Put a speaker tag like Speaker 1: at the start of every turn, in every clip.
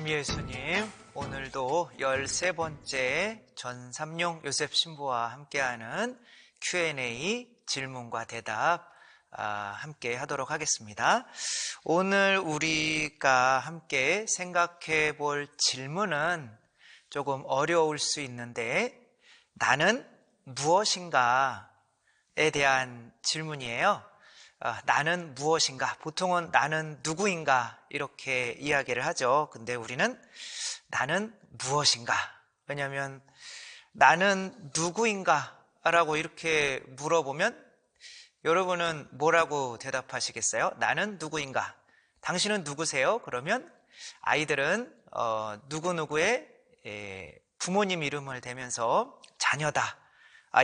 Speaker 1: 김예수님, 오늘도 13번째 전삼룡 요셉 신부와 함께하는 Q&A 질문과 대답 함께 하도록 하겠습니다. 오늘 우리가 함께 생각해 볼 질문은 조금 어려울 수 있는데, 나는 무엇인가에 대한 질문이에요. 나는 무엇인가? 보통은 나는 누구인가? 이렇게 이야기를 하죠. 근데 우리는 나는 무엇인가? 왜냐하면 나는 누구인가? 라고 이렇게 물어보면 여러분은 뭐라고 대답하시겠어요? 나는 누구인가? 당신은 누구세요? 그러면 아이들은 누구누구의 부모님 이름을 대면서 자녀다,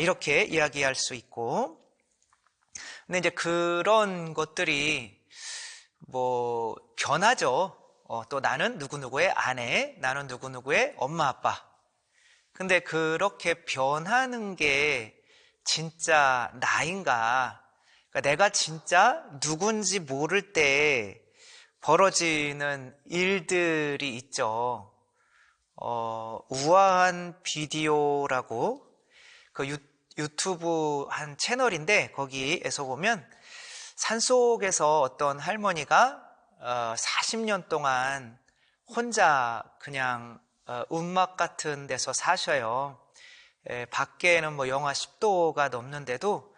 Speaker 1: 이렇게 이야기할 수 있고, 근데 이제 그런 것들이 변하죠. 또 나는 누구누구의 아내, 나는 누구누구의 엄마, 아빠. 근데 그렇게 변하는 게 진짜 나인가? 그러니까 내가 진짜 누군지 모를 때 벌어지는 일들이 있죠. 우아한 비디오라고 그 유튜브 한 채널인데, 거기에서 보면 산속에서 어떤 할머니가 40년 동안 혼자 그냥 움막 같은 데서 사셔요. 밖에는 영하 10도가 넘는데도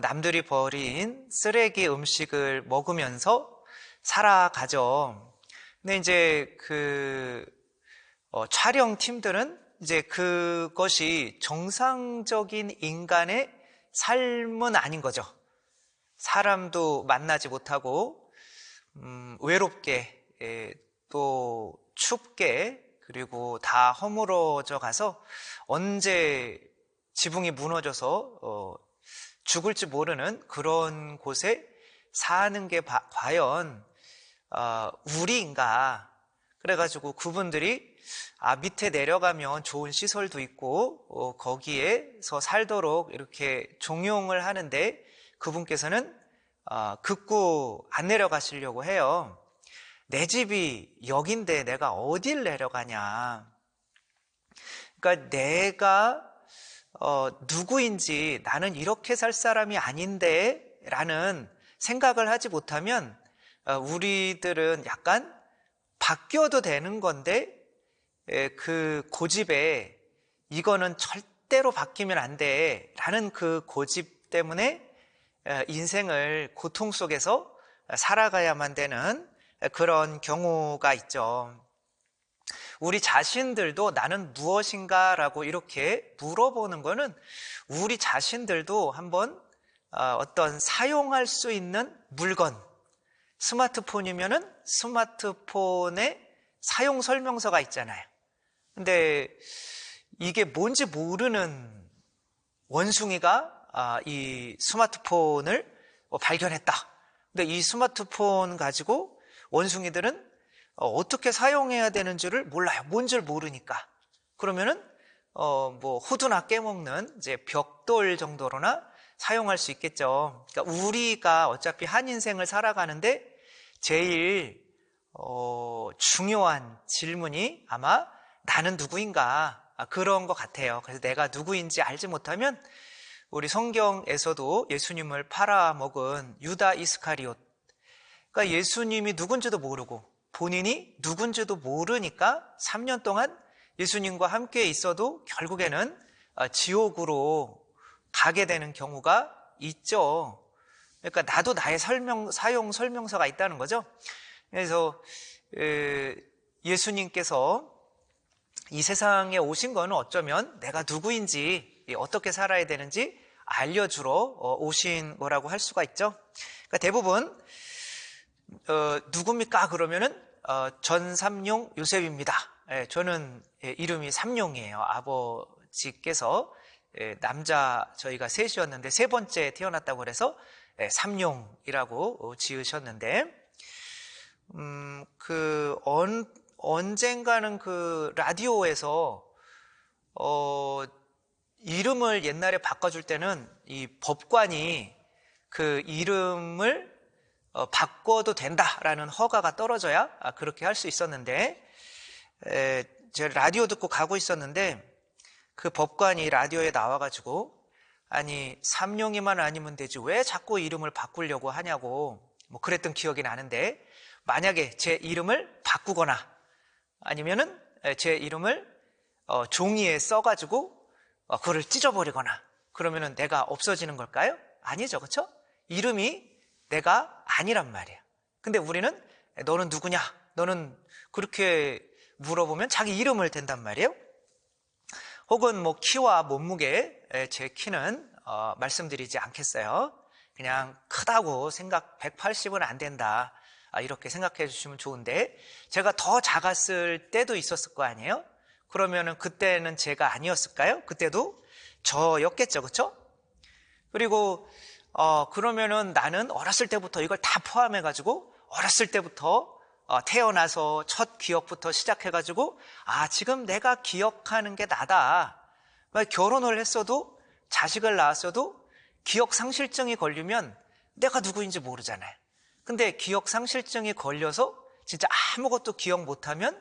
Speaker 1: 남들이 버린 쓰레기 음식을 먹으면서 살아가죠. 근데 이제 촬영팀들은 이제 그것이 정상적인 인간의 삶은 아닌 거죠. 사람도 만나지 못하고 외롭게, 또 춥게, 그리고 다 허물어져 가서 언제 지붕이 무너져서 죽을지 모르는 그런 곳에 사는 게 과연 우리인가? 그래가지고 그분들이 밑에 내려가면 좋은 시설도 있고 거기에서 살도록 이렇게 종용을 하는데, 그분께서는 극구 안 내려가시려고 해요. 내 집이 여긴데 내가 어딜 내려가냐. 그러니까 내가 누구인지, 나는 이렇게 살 사람이 아닌데 라는 생각을 하지 못하면 우리들은 약간 바뀌어도 되는 건데, 그 고집에 이거는 절대로 바뀌면 안 돼 라는 그 고집 때문에 인생을 고통 속에서 살아가야만 되는 그런 경우가 있죠. 우리 자신들도 나는 무엇인가 라고 이렇게 물어보는 거는, 우리 자신들도 한번 어떤 사용할 수 있는 물건, 스마트폰이면은 스마트폰에 사용 설명서가 있잖아요. 근데 이게 뭔지 모르는 원숭이가 이 스마트폰을 발견했다. 근데 이 스마트폰 가지고 원숭이들은 어떻게 사용해야 되는지를 몰라요. 뭔지를 모르니까. 그러면은 호두나 깨먹는 이제 벽돌 정도로나 사용할 수 있겠죠. 그러니까 우리가 어차피 한 인생을 살아가는데 제일 중요한 질문이 아마 나는 누구인가, 그런 것 같아요. 그래서 내가 누구인지 알지 못하면, 우리 성경에서도 예수님을 팔아먹은 유다 이스카리옷, 그러니까 예수님이 누군지도 모르고 본인이 누군지도 모르니까 3년 동안 예수님과 함께 있어도 결국에는 지옥으로 가게 되는 경우가 있죠. 그러니까 나도 나의 사용 설명서가 있다는 거죠. 그래서 예수님께서 이 세상에 오신 거는 어쩌면 내가 누구인지, 어떻게 살아야 되는지 알려주러 오신 거라고 할 수가 있죠. 그러니까 대부분 누굽니까? 그러면은 전삼룡 요셉입니다. 저는 이름이 삼룡이에요. 아버지께서 남자 저희가 셋이었는데 세 번째 태어났다고 그래서 삼룡이라고 지으셨는데, 언젠가는 그 라디오에서 이름을 옛날에 바꿔줄 때는 이 법관이 그 이름을 바꿔도 된다라는 허가가 떨어져야 그렇게 할 수 있었는데, 제가 라디오 듣고 가고 있었는데 그 법관이 라디오에 나와가지고 아니 삼룡이만 아니면 되지 왜 자꾸 이름을 바꾸려고 하냐고 뭐 그랬던 기억이 나는데, 만약에 제 이름을 바꾸거나 아니면은 제 이름을 종이에 써가지고 그거를 찢어버리거나 그러면은 내가 없어지는 걸까요? 아니죠, 그렇죠? 이름이 내가 아니란 말이에요. 근데 우리는 너는 누구냐? 너는 그렇게 물어보면 자기 이름을 댄단 말이에요. 혹은 뭐 키와 몸무게, 제 키는 말씀드리지 않겠어요. 그냥 크다고 생각, 180은 안 된다, 이렇게 생각해 주시면 좋은데, 제가 더 작았을 때도 있었을 거 아니에요? 그러면은 그때는 제가 아니었을까요? 그때도 저였겠죠, 그렇죠? 그리고 그러면은 나는 어렸을 때부터 이걸 다 포함해 가지고 어렸을 때부터 태어나서 첫 기억부터 시작해 가지고 지금 내가 기억하는 게 나다. 결혼을 했어도 자식을 낳았어도 기억 상실증이 걸리면 내가 누구인지 모르잖아요. 근데 기억 상실증이 걸려서 진짜 아무것도 기억 못하면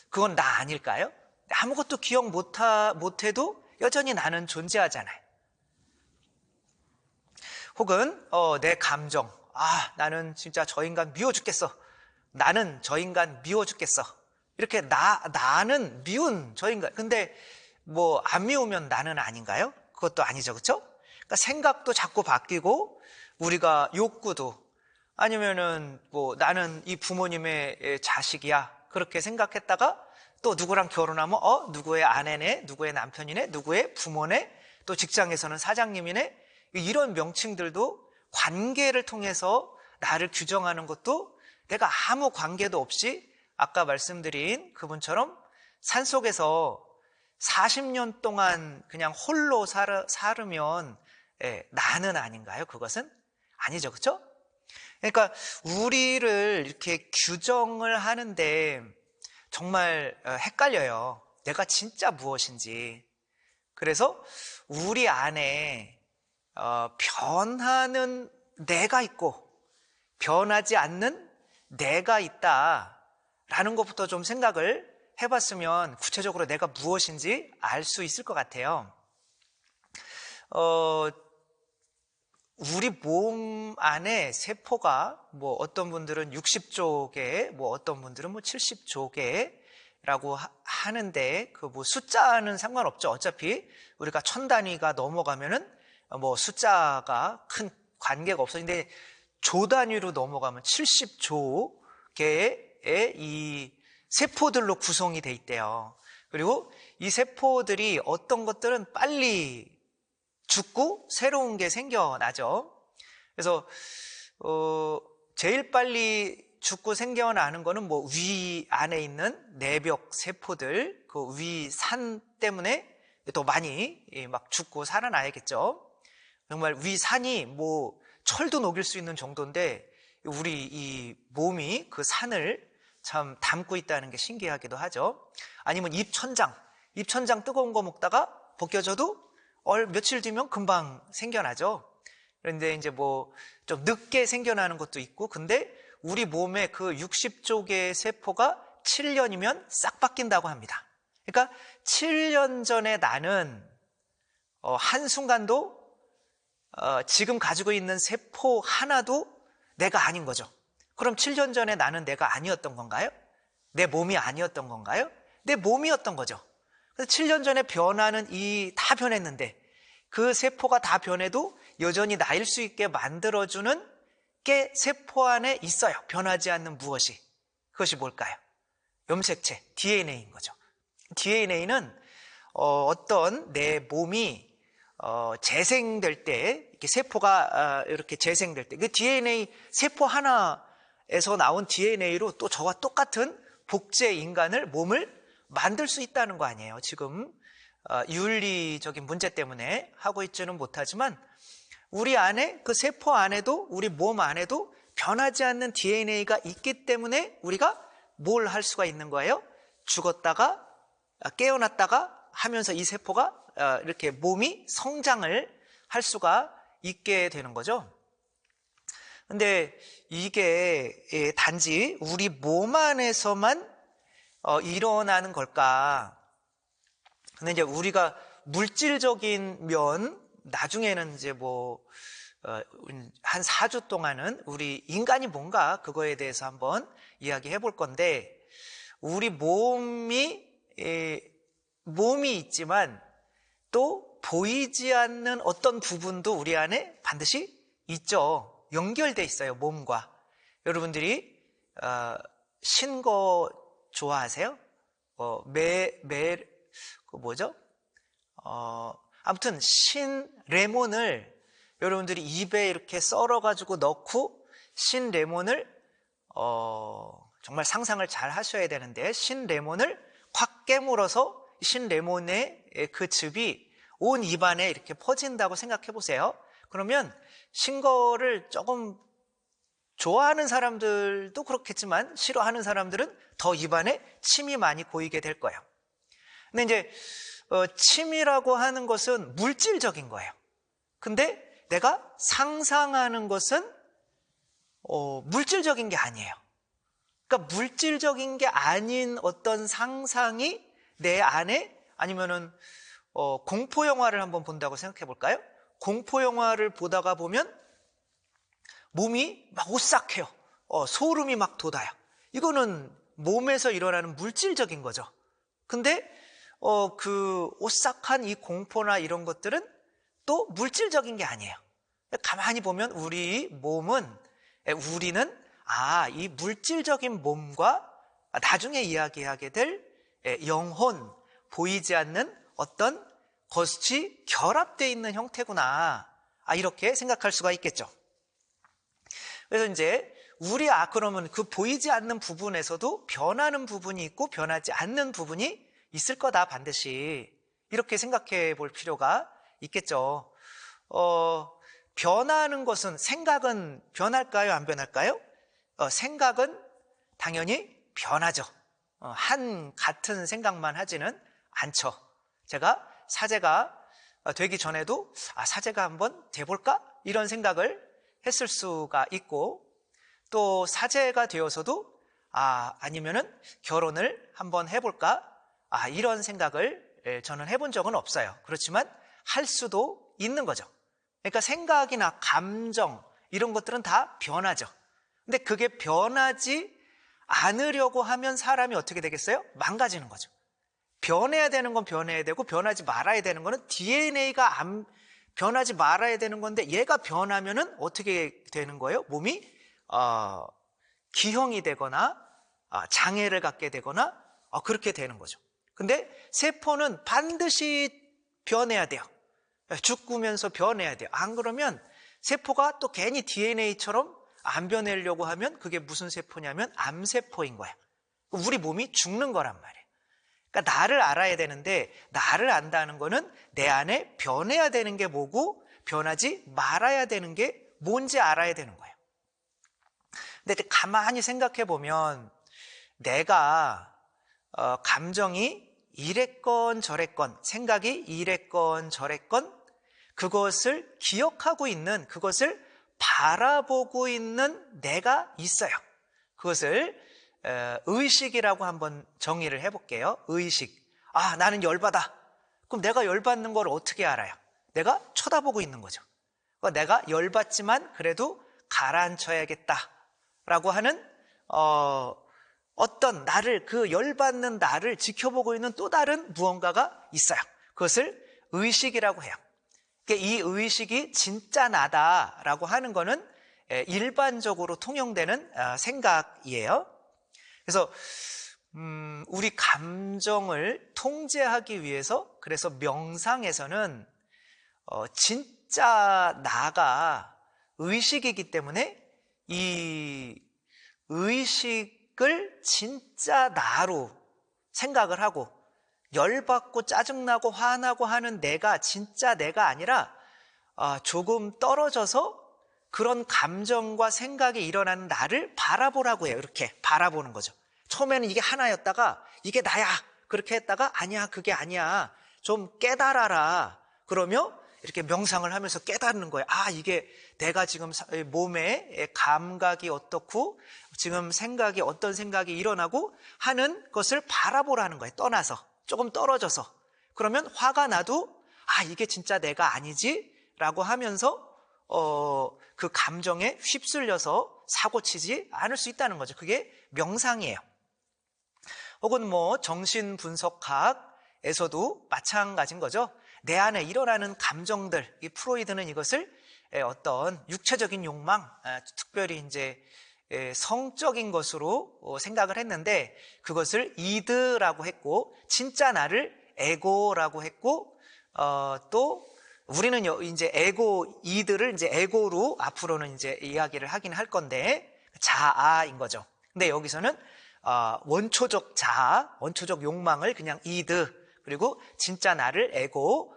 Speaker 1: 그건 나 아닐까요? 아무것도 기억 못해도 여전히 나는 존재하잖아요. 혹은 내 감정, 나는 진짜 저 인간 미워 죽겠어, 나는 저 인간 미워 죽겠어, 이렇게 나는 미운 저 인간. 근데 뭐 안 미우면 나는 아닌가요? 그것도 아니죠, 그렇죠? 그러니까 생각도 자꾸 바뀌고, 우리가 욕구도, 아니면은 뭐 나는 이 부모님의 자식이야 그렇게 생각했다가 또 누구랑 결혼하면 누구의 아내네, 누구의 남편이네, 누구의 부모네, 또 직장에서는 사장님이네, 이런 명칭들도 관계를 통해서 나를 규정하는 것도 내가 아무 관계도 없이 아까 말씀드린 그분처럼 산속에서 40년 동안 그냥 홀로 살으면 나는 아닌가요? 그것은 아니죠, 그렇죠? 그러니까 우리를 이렇게 규정을 하는데 정말 헷갈려요. 내가 진짜 무엇인지. 그래서 우리 안에 변하는 내가 있고 변하지 않는 내가 있다라는 것부터 좀 생각을 해봤으면 구체적으로 내가 무엇인지 알 수 있을 것 같아요. 우리 몸 안에 세포가 뭐 어떤 분들은 60조 개, 뭐 어떤 분들은 뭐 70조 개라고 하는데 그 뭐 숫자는 상관없죠. 어차피 우리가 1000단위가 넘어가면은 뭐 숫자가 큰 관계가 없어요. 근데 조 단위로 넘어가면 70조 개의 이 세포들로 구성이 돼 있대요. 그리고 이 세포들이 어떤 것들은 빨리 죽고 새로운 게 생겨나죠. 그래서 제일 빨리 죽고 생겨나는 거는 뭐 위 안에 있는 내벽 세포들, 그 위 산 때문에 더 많이 막 죽고 살아나야겠죠. 정말 위 산이 뭐 철도 녹일 수 있는 정도인데 우리 이 몸이 그 산을 참 담고 있다는 게 신기하기도 하죠. 아니면 입천장 뜨거운 거 먹다가 벗겨져도 며칠 뒤면 금방 생겨나죠. 그런데 이제 뭐 좀 늦게 생겨나는 것도 있고, 근데 우리 몸에 그 60조 개의 세포가 7년이면 싹 바뀐다고 합니다. 그러니까 7년 전에 나는 한순간도 지금 가지고 있는 세포 하나도 내가 아닌 거죠. 그럼 7년 전에 나는 내가 아니었던 건가요? 내 몸이 아니었던 건가요? 내 몸이었던 거죠. 그래서 7년 전에 변화는 다 변했는데 그 세포가 다 변해도 여전히 나일 수 있게 만들어주는 게 세포 안에 있어요. 변하지 않는 무엇이. 그것이 뭘까요? 염색체, DNA인 거죠. DNA는 어떤 내 몸이 재생될 때, 이렇게 세포가 이렇게 재생될 때, 그 DNA 세포 하나에서 나온 DNA로 또 저와 똑같은 복제 인간을, 몸을 만들 수 있다는 거 아니에요. 지금 윤리적인 문제 때문에 하고 있지는 못하지만 우리 안에, 그 세포 안에도, 우리 몸 안에도 변하지 않는 DNA가 있기 때문에 우리가 뭘 할 수가 있는 거예요? 죽었다가 깨어났다가 하면서 이 세포가 이렇게 몸이 성장을 할 수가 있게 되는 거죠. 근데 이게 단지 우리 몸 안에서만 일어나는 걸까? 근데 이제 우리가 물질적인 면, 나중에는 이제 한 4주 동안은 우리 인간이 뭔가 그거에 대해서 한번 이야기해 볼 건데, 우리 몸이 있지만 또 보이지 않는 어떤 부분도 우리 안에 반드시 있죠. 연결돼 있어요, 몸과. 여러분들이 신거 좋아하세요? 뭐죠? 아무튼 신레몬을 여러분들이 입에 이렇게 썰어가지고 넣고, 신레몬을 정말 상상을 잘 하셔야 되는데, 신레몬을 확 깨물어서 신레몬의 그 즙이 온 입안에 이렇게 퍼진다고 생각해 보세요. 그러면 신거를 조금 좋아하는 사람들도 그렇겠지만 싫어하는 사람들은 더 입안에 침이 많이 고이게 될 거예요. 근데 이제 침이라고 하는 것은 물질적인 거예요. 근데 내가 상상하는 것은 물질적인 게 아니에요. 그러니까 물질적인 게 아닌 어떤 상상이 내 안에, 아니면은 공포 영화를 한번 본다고 생각해 볼까요? 공포 영화를 보다가 보면 몸이 막 오싹해요. 소름이 막 돋아요. 이거는 몸에서 일어나는 물질적인 거죠. 근데 그 오싹한 이 공포나 이런 것들은 또 물질적인 게 아니에요. 가만히 보면 우리는 이 물질적인 몸과 나중에 이야기하게 될 영혼, 보이지 않는 어떤 것이 결합되어 있는 형태구나, 이렇게 생각할 수가 있겠죠. 그래서 이제 그러면 그 보이지 않는 부분에서도 변하는 부분이 있고 변하지 않는 부분이 있을 거다, 반드시. 이렇게 생각해 볼 필요가 있겠죠. 변하는 것은, 생각은 변할까요, 안 변할까요? 생각은 당연히 변하죠. 같은 생각만 하지는 않죠. 제가 사제가 되기 전에도 사제가 한번 돼볼까? 이런 생각을 했을 수가 있고, 또 사제가 되어서도 아니면은 결혼을 한번 해볼까? 이런 생각을 저는 해본 적은 없어요. 그렇지만 할 수도 있는 거죠. 그러니까 생각이나 감정 이런 것들은 다 변하죠. 근데 그게 변하지 않으려고 하면 사람이 어떻게 되겠어요? 망가지는 거죠. 변해야 되는 건 변해야 되고, 변하지 말아야 되는 거는 DNA가 변하지 말아야 되는 건데, 얘가 변하면은 어떻게 되는 거예요? 몸이 기형이 되거나 장애를 갖게 되거나 그렇게 되는 거죠. 근데 세포는 반드시 변해야 돼요. 죽으면서 변해야 돼요. 안 그러면 세포가 또 괜히 DNA처럼 안 변하려고 하면 그게 무슨 세포냐면 암세포인 거야. 우리 몸이 죽는 거란 말이에요. 그러니까 나를 알아야 되는데, 나를 안다는 거는 내 안에 변해야 되는 게 뭐고 변하지 말아야 되는 게 뭔지 알아야 되는 거예요. 근데 가만히 생각해 보면 내가 감정이 이랬건 저랬건, 생각이 이랬건 저랬건, 그것을 기억하고 있는, 그것을 바라보고 있는 내가 있어요. 그것을 의식이라고 한번 정의를 해볼게요. 의식. 나는 열받아. 그럼 내가 열받는 걸 어떻게 알아요? 내가 쳐다보고 있는 거죠. 그러니까 내가 열받지만 그래도 가라앉혀야겠다라고 하는 어떤 나를, 그 열받는 나를 지켜보고 있는 또 다른 무언가가 있어요. 그것을 의식이라고 해요. 그러니까 이 의식이 진짜 나다라고 하는 거는 일반적으로 통용되는 생각이에요. 그래서 우리 감정을 통제하기 위해서, 그래서 명상에서는 진짜 나가 의식이기 때문에 이 의식을 진짜 나로 생각을 하고, 열받고 짜증나고 화나고 하는 내가 진짜 내가 아니라 조금 떨어져서 그런 감정과 생각이 일어나는 나를 바라보라고 해요. 이렇게 바라보는 거죠. 처음에는 이게 하나였다가 이게 나야 그렇게 했다가 아니야, 그게 아니야, 좀 깨달아라. 그러며 이렇게 명상을 하면서 깨닫는 거예요. 아, 이게 내가 지금 몸에 감각이 어떻고 지금 생각이 어떤 생각이 일어나고 하는 것을 바라보라는 거예요. 떠나서, 조금 떨어져서. 그러면 화가 나도 아, 이게 진짜 내가 아니지? 라고 하면서 그 감정에 휩쓸려서 사고치지 않을 수 있다는 거죠. 그게 명상이에요. 혹은 뭐 정신분석학에서도 마찬가지인 거죠. 내 안에 일어나는 감정들, 이 프로이드는 이것을 어떤 육체적인 욕망, 특별히 이제 성적인 것으로 생각을 했는데 그것을 이드라고 했고 진짜 나를 에고라고 했고 또 우리는 이제 에고 이드를 이제 에고로 앞으로는 이제 이야기를 하긴 할 건데 자아인 거죠. 근데 여기서는 원초적 자아, 원초적 욕망을 그냥 이드 그리고 진짜 나를 에고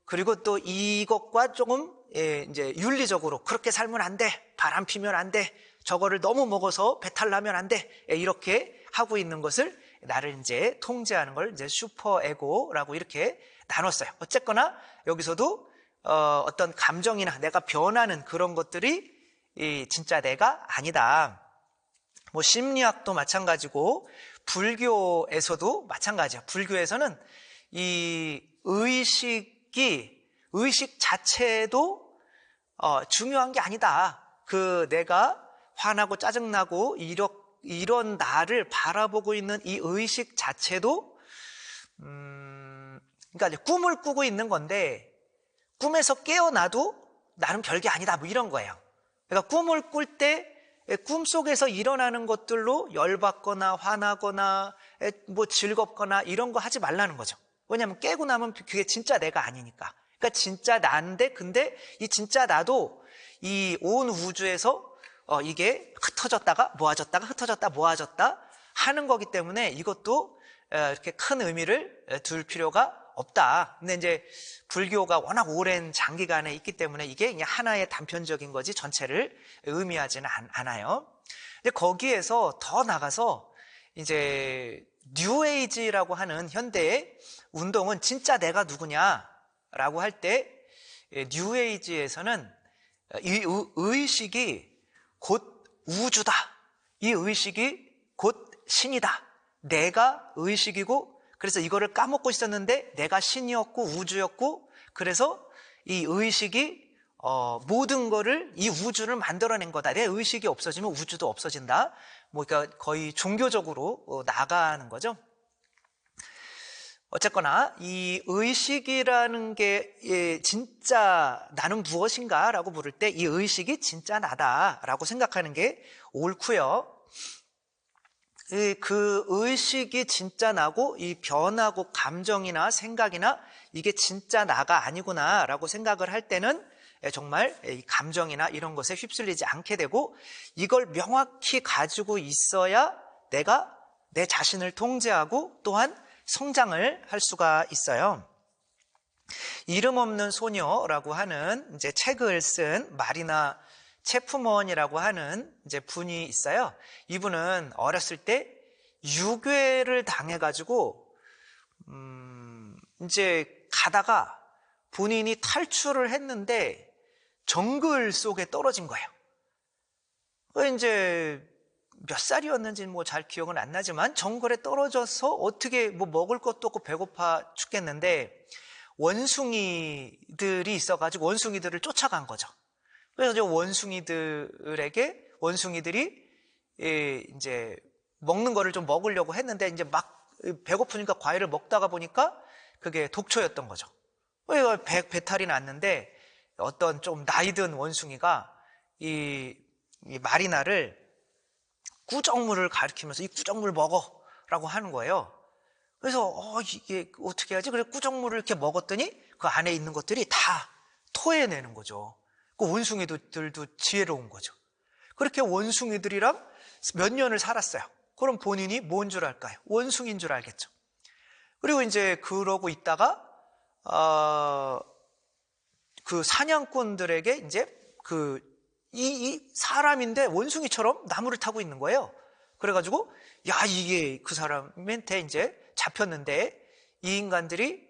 Speaker 1: 그리고 또 이것과 조금 이제 윤리적으로 그렇게 살면 안 돼, 바람 피면 안 돼, 저거를 너무 먹어서 배탈 나면 안 돼, 이렇게 하고 있는 것을 나를 이제 통제하는 걸 이제 슈퍼 에고라고 이렇게 나눴어요. 어쨌거나 여기서도 어떤 감정이나 내가 변하는 그런 것들이 진짜 내가 아니다. 뭐 심리학도 마찬가지고 불교에서도 마찬가지야. 불교에서는 이 의식 자체도 중요한 게 아니다. 그 내가 화나고 짜증나고 이런 나를 바라보고 있는 이 의식 자체도 그러니까 이제 꿈을 꾸고 있는 건데 꿈에서 깨어나도 나는 별게 아니다. 뭐 이런 거예요. 그러니까 꿈을 꿀 때 꿈속에서 일어나는 것들로 열받거나 화나거나 뭐 즐겁거나 이런 거 하지 말라는 거죠. 왜냐하면 깨고 나면 그게 진짜 내가 아니니까. 그러니까 진짜 나인데 근데 이 진짜 나도 이 온 우주에서 이게 흩어졌다가 모아졌다가 흩어졌다 모아졌다 하는 거기 때문에 이것도 이렇게 큰 의미를 둘 필요가 없다. 근데 이제 불교가 워낙 오랜 장기간에 있기 때문에 이게 그냥 하나의 단편적인 거지 전체를 의미하지는 않아요. 근데 거기에서 더 나가서 이제 뉴에이지라고 하는 현대의 운동은 진짜 내가 누구냐라고 할 때 뉴에이지에서는 이 의식이 곧 우주다. 이 의식이 곧 신이다. 내가 의식이고 그래서 이거를 까먹고 있었는데 내가 신이었고 우주였고 그래서 이 의식이 모든 거를 이 우주를 만들어낸 거다. 내 의식이 없어지면 우주도 없어진다. 뭐 그러니까 거의 종교적으로 나가는 거죠. 어쨌거나 이 의식이라는 게 진짜 나는 무엇인가 라고 물을 때 이 의식이 진짜 나다라고 생각하는 게 옳고요. 그 의식이 진짜 나고 이 변하고 감정이나 생각이나 이게 진짜 나가 아니구나 라고 생각을 할 때는 정말 이 감정이나 이런 것에 휩쓸리지 않게 되고 이걸 명확히 가지고 있어야 내가 내 자신을 통제하고 또한 성장을 할 수가 있어요. 이름 없는 소녀라고 하는 이제 책을 쓴 마리나 체프먼이라고 하는 이제 분이 있어요. 이분은 어렸을 때 유괴를 당해가지고 이제 가다가 본인이 탈출을 했는데 정글 속에 떨어진 거예요. 이제 몇 살이었는지 뭐 잘 기억은 안 나지만 정글에 떨어져서 어떻게 뭐 먹을 것도 없고 배고파 죽겠는데 원숭이들이 있어가지고 원숭이들을 쫓아간 거죠. 그래서 원숭이들이 이제 먹는 거를 좀 먹으려고 했는데 이제 막 배고프니까 과일을 먹다가 보니까 그게 독초였던 거죠. 배탈이 났는데 어떤 좀 나이 든 원숭이가 이 마리나를 꾸정물을 가리키면서 이 꾸정물 먹어라고 하는 거예요. 그래서 이게 어떻게 하지? 그래서 꾸정물을 이렇게 먹었더니 그 안에 있는 것들이 다 토해내는 거죠. 그 원숭이들도 지혜로운 거죠. 그렇게 원숭이들이랑 몇 년을 살았어요. 그럼 본인이 뭔 줄 알까요? 원숭이인 줄 알겠죠. 그리고 이제 그러고 있다가 그 사냥꾼들에게 이제 이 사람인데 원숭이처럼 나무를 타고 있는 거예요. 그래가지고 이게 그 사람한테 이제 잡혔는데 이 인간들이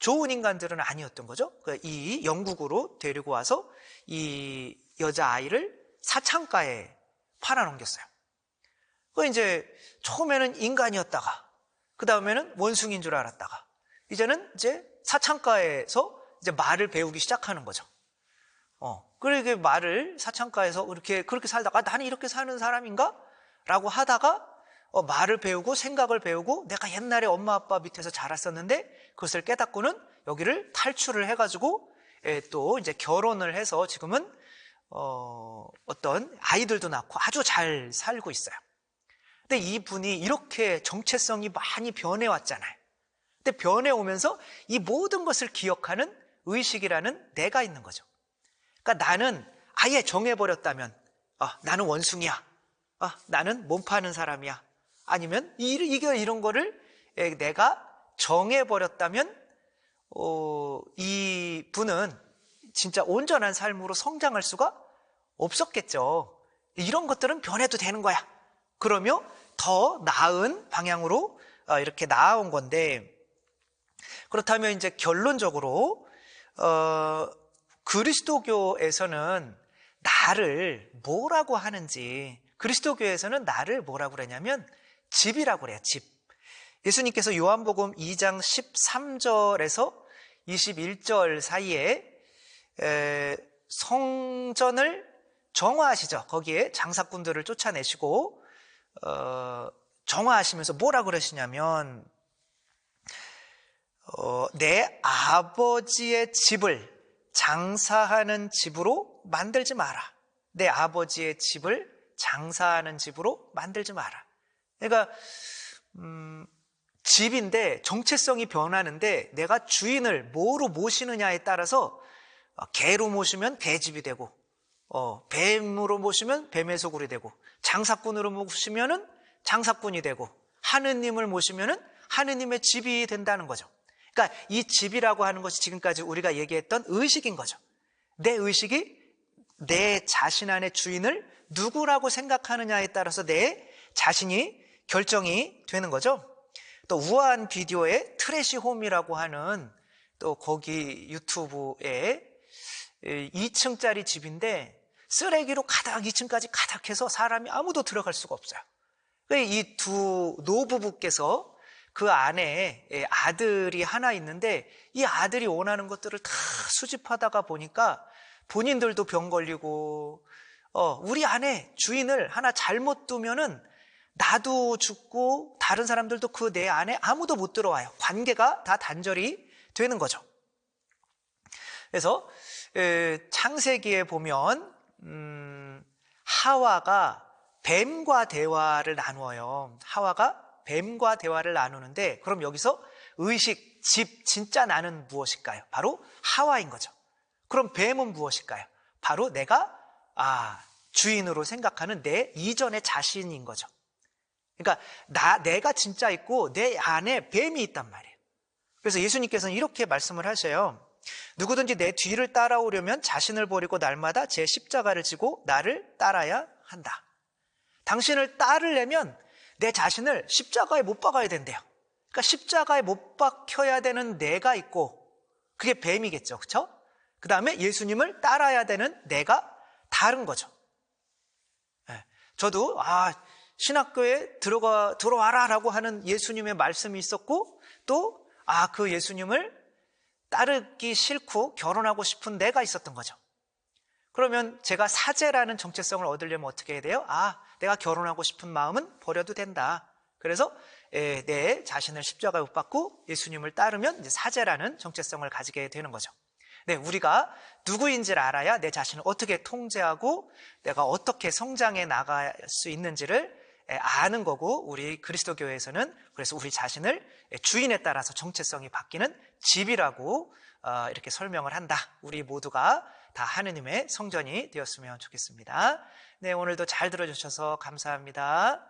Speaker 1: 좋은 인간들은 아니었던 거죠. 이 영국으로 데리고 와서 이 여자아이를 사창가에 팔아넘겼어요. 이제 처음에는 인간이었다가 그 다음에는 원숭이인 줄 알았다가 이제는 이제 사창가에서 이제 말을 배우기 시작하는 거죠. 그러게 말을 사창가에서 그렇게 살다가 나는 이렇게 사는 사람인가? 라고 하다가 말을 배우고 생각을 배우고 내가 옛날에 엄마 아빠 밑에서 자랐었는데 그것을 깨닫고는 여기를 탈출을 해가지고 또 이제 결혼을 해서 지금은 어떤 아이들도 낳고 아주 잘 살고 있어요. 근데 이분이 이렇게 정체성이 많이 변해왔잖아요. 근데 변해오면서 이 모든 것을 기억하는 의식이라는 내가 있는 거죠. 그러니까 나는 아예 정해버렸다면 나는 원숭이야. 나는 몸 파는 사람이야. 아니면 이런 거를 내가 정해버렸다면 이 분은 진짜 온전한 삶으로 성장할 수가 없었겠죠. 이런 것들은 변해도 되는 거야. 그러며 더 나은 방향으로 이렇게 나아온 건데, 그렇다면 이제 결론적으로 그리스도교에서는 나를 뭐라고 하는지, 그리스도교에서는 나를 뭐라고 그러냐면 집이라고 그래요. 집. 예수님께서 요한복음 2장 13절에서 21절 사이에 성전을 정화하시죠. 거기에 장사꾼들을 쫓아내시고 정화하시면서 뭐라고 그러시냐면 내 아버지의 집을 장사하는 집으로 만들지 마라. 내 아버지의 집을 장사하는 집으로 만들지 마라. 그러니까 집인데 정체성이 변하는데 내가 주인을 뭐로 모시느냐에 따라서 개로 모시면 개집이 되고 뱀으로 모시면 뱀의 소굴이 되고 장사꾼으로 모시면은 장사꾼이 되고 하느님을 모시면은 하느님의 집이 된다는 거죠. 그러니까 이 집이라고 하는 것이 지금까지 우리가 얘기했던 의식인 거죠. 내 의식이 내 자신 안의 주인을 누구라고 생각하느냐에 따라서 내 자신이 결정이 되는 거죠. 또 우아한 비디오의 트래시 홈이라고 하는 또 거기 유튜브에 2층짜리 집인데 쓰레기로 가득 2층까지 가득해서 사람이 아무도 들어갈 수가 없어요. 이 두 노부부께서 그 안에 아들이 하나 있는데 이 아들이 원하는 것들을 다 수집하다가 보니까 본인들도 병 걸리고 우리 안에 주인을 하나 잘못 두면은 나도 죽고 다른 사람들도 그 내 안에 아무도 못 들어와요. 관계가 다 단절이 되는 거죠. 그래서 창세기에 보면 하와가 뱀과 대화를 나누어요. 하와가 뱀과 대화를 나누는데 그럼 여기서 의식, 집, 진짜 나는 무엇일까요? 바로 하와인 거죠. 그럼 뱀은 무엇일까요? 바로 내가 주인으로 생각하는 내 이전의 자신인 거죠. 그러니까 내가 진짜 있고 내 안에 뱀이 있단 말이에요. 그래서 예수님께서는 이렇게 말씀을 하셔요. 누구든지 내 뒤를 따라오려면 자신을 버리고 날마다 제 십자가를 지고 나를 따라야 한다. 당신을 따르려면 내 자신을 십자가에 못 박아야 된대요. 그러니까 십자가에 못 박혀야 되는 내가 있고 그게 뱀이겠죠. 그렇죠? 그 다음에 예수님을 따라야 되는 내가 다른 거죠. 저도 신학교에 들어와라 라고 하는 예수님의 말씀이 있었고 또 그 예수님을 따르기 싫고 결혼하고 싶은 내가 있었던 거죠. 그러면 제가 사제라는 정체성을 얻으려면 어떻게 해야 돼요? 내가 결혼하고 싶은 마음은 버려도 된다. 그래서 내 자신을 십자가에 못 박고 예수님을 따르면 이제 사제라는 정체성을 가지게 되는 거죠. 네, 우리가 누구인지를 알아야 내 자신을 어떻게 통제하고 내가 어떻게 성장해 나갈 수 있는지를 아는 거고 우리 그리스도교회에서는 그래서 우리 자신을 주인에 따라서 정체성이 바뀌는 집이라고 이렇게 설명을 한다. 우리 모두가 다 하느님의 성전이 되었으면 좋겠습니다. 네, 오늘도 잘 들어주셔서 감사합니다.